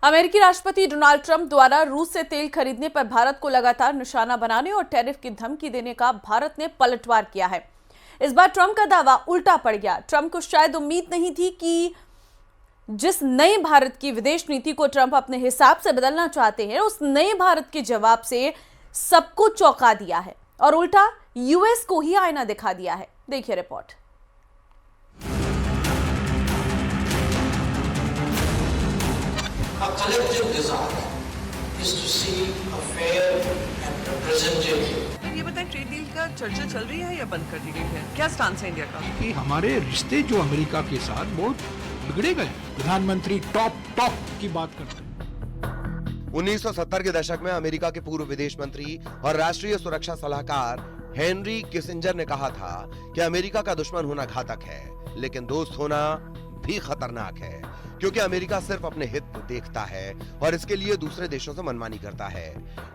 अमेरिकी राष्ट्रपति Donald Trump द्वारा रूस से तेल खरीदने पर भारत को लगातार निशाना बनाने और टैरिफ की धमकी देने का भारत ने पलटवार किया है। इस बार ट्रंप का दावा उल्टा पड़ गया। ट्रंप को शायद उम्मीद नहीं थी कि जिस नए भारत की विदेश नीति को ट्रंप अपने हिसाब से बदलना चाहते हैं, उस नए भारत के जवाब से सबको चौंका दिया है और उल्टा यूएस को ही आईना दिखा दिया है। देखिए report. Our collective desire is to see a fair and representative. ये बताएं, ट्रेड डील का चर्चा चल रही है या बंद कर दी गई है? क्या स्टांस है इंडिया का? कि हमारे रिश्ते जो अमेरिका के साथ बहुत बिगड़े गए। प्रधानमंत्री टॉप की बात करते हैं। 1970 के दशक में अमेरिका के पूर्व विदेश मंत्री और राष्ट्रीय सुरक्षा सलाहकार हेनरी किसिंजर ने कहा था कि अमेरिका का दुश्मन होना घातक है, लेकिन दोस्त होना भी खतरनाक है, क्योंकि अमेरिका सिर्फ अपने हित देखता है और इसके लिए दूसरे देशों से मनमानी करता है।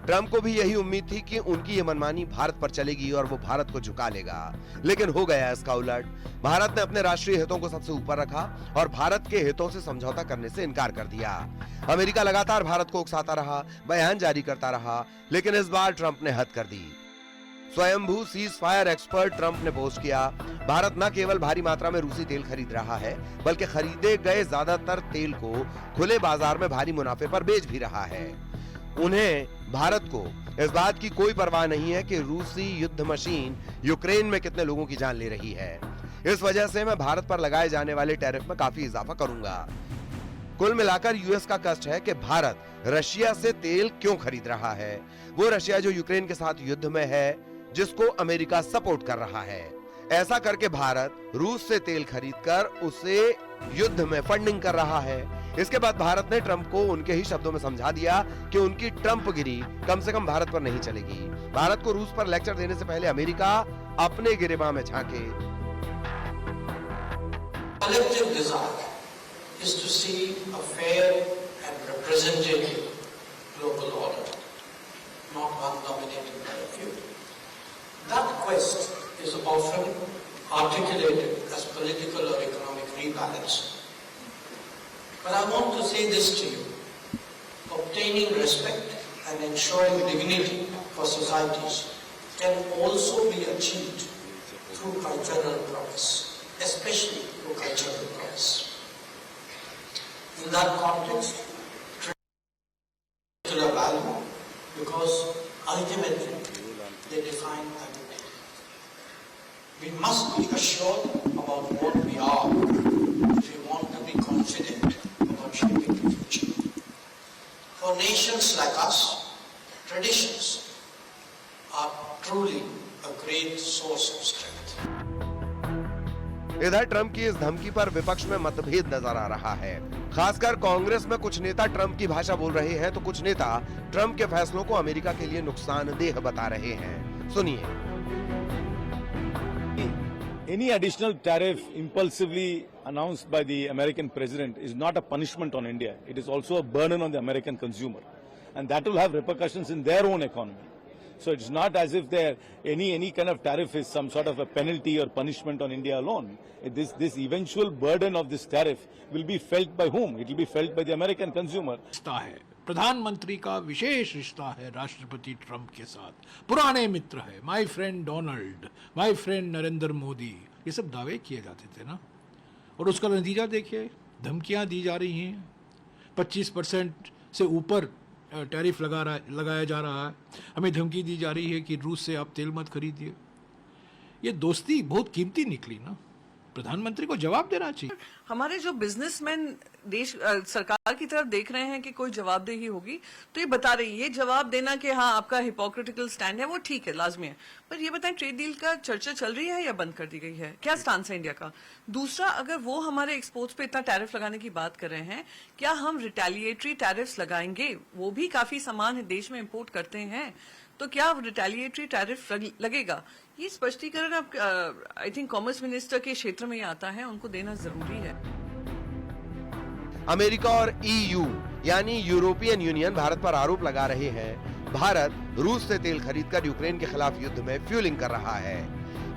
ट्रंप को भी यही उम्मीद थी कि उनकी ये मनमानी भारत पर चलेगी और वो भारत को झुका लेगा, लेकिन हो गया इसका उलट। भारत ने अपने राष्ट्रीय हितों को सबसे ऊपर रखा और भारत के हितों से समझौता करने से इनकार कर दिया। अमेरिका लगातार भारत को उकसाता रहा, बयान जारी करता रहा, लेकिन इस बार ट्रंप ने हद कर दी। स्वयंभू सीज फायर एक्सपर्ट ट्रंप ने पोस्ट किया, भारत न केवल भारी मात्रा में रूसी तेल खरीद रहा है, बल्कि खरीदे गए ज्यादातर तेल को खुले बाजार में भारी मुनाफे पर बेच भी रहा है। उन्हें भारत को इस बात की कोई परवाह नहीं है कि रूसी युद्ध मशीन यूक्रेन में कितने लोगों की जान ले रही है। इस वजह से मैं भारत पर लगाए जाने वाले टैरिफ में काफी इजाफा करूंगा। कुल मिलाकर यूएस का कष्ट है कि भारत रशिया से तेल क्यों खरीद रहा है। वो रशिया जो यूक्रेन के साथ युद्ध में है, जिसको अमेरिका सपोर्ट कर रहा है। ऐसा करके भारत रूस से तेल खरीदकर उसे युद्ध में फंडिंग कर रहा है। इसके बाद भारत ने ट्रंप को उनके ही शब्दों में समझा दिया कि उनकी ट्रंपगिरी कम से कम भारत पर नहीं चलेगी। भारत को रूस पर लेक्चर देने से पहले अमेरिका अपने गिरेबान में झांके। Collective desire is to see a fair and representative global order, not one dominated by a few. That quest is often articulated as political or economic rebalance. But I want to say this to you. Obtaining respect and ensuring dignity for societies can also be achieved through cultural progress, especially through cultural progress. In that context, particular value because ultimately they define identity. We must be assured about what we are if we want to be confident about shaping the future. For nations like us, traditions are truly a great source of strength. इधर Trump की इस धमकी पर विपक्ष में मतभेद नजर आ रहा है। खासकर कांग्रेस में कुछ नेता ट्रंप की भाषा बोल रहे हैं, तो कुछ नेता ट्रंप के फैसलों को अमेरिका के लिए नुकसानदेह बता रहे हैं। सुनिए। Any additional tariff impulsively announced by the American president is not a punishment on India. It is also a burden on the American consumer, and that will have repercussions in their own economy. So it's not as if any kind of tariff is some sort of a penalty or punishment on India alone. This eventual burden of this tariff will be felt by whom? It will be felt by the American consumer. रिश्ता है, प्रधानमंत्री का विशेष रिश्ता है राष्ट्रपति Trump के साथ। पुराने मित्र है, my friend Donald, my friend Narendra Modi, ये सब दावे किए जाते थे ना। और उसका नतीजा देखिए, धमकियां दी जा रही हैं। 25% से ऊपर टैरिफ लगाया जा रहा है। हमें धमकी दी जा रही है कि रूस से आप तेल मत खरीदिए। ये दोस्ती बहुत कीमती निकली ना। प्रधानमंत्री को जवाब देना चाहिए। हमारे जो बिजनेसमैन देश सरकार की तरफ देख रहे हैं कि कोई जवाबदेही होगी, तो ये बता रही है, ये जवाब देना कि हाँ आपका हिपोक्रिटिकल स्टैंड है वो ठीक है, लाजमी है। पर ये बताएं, ट्रेड डील का चर्चा चल रही है या बंद कर दी गई है? क्या स्टांस है इंडिया का? दूसरा, अगर वो हमारे एक्सपोर्ट्स पे इतना टैरिफ लगाने की बात कर रहे हैं, क्या हम रिटेलिएटरी टैरिफ्स लगाएंगे? वो भी काफी सामान देश में इम्पोर्ट करते हैं, तो क्या रिटेलिएटरी टैरिफ लगेगा? ये स्पष्टीकरण अब आई थिंक कॉमर्स मिनिस्टर के क्षेत्र में ही आता है, उनको देना जरूरी है। अमेरिका और ईयू यानी यूरोपियन यूनियन भारत पर आरोप लगा रहे हैं, भारत रूस से तेल खरीदकर यूक्रेन के खिलाफ युद्ध में फ्यूलिंग कर रहा है।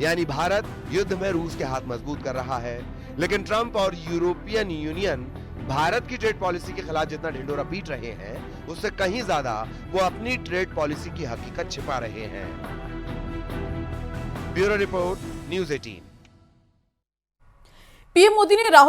यानी भारत युद्ध में रूस के हाथ मजबूत कर रहा है। लेकिन ट्रंप और यूरोपियन यूनियन भारत की ट्रेड पॉलिसी के खिलाफ जितना ढिंडोरा पीट रहे हैं, उससे कहीं ज्यादा वो अपनी ट्रेड पॉलिसी की हकीकत छिपा रहे हैं। Bureau report, news 18। PM Modi ने राहुल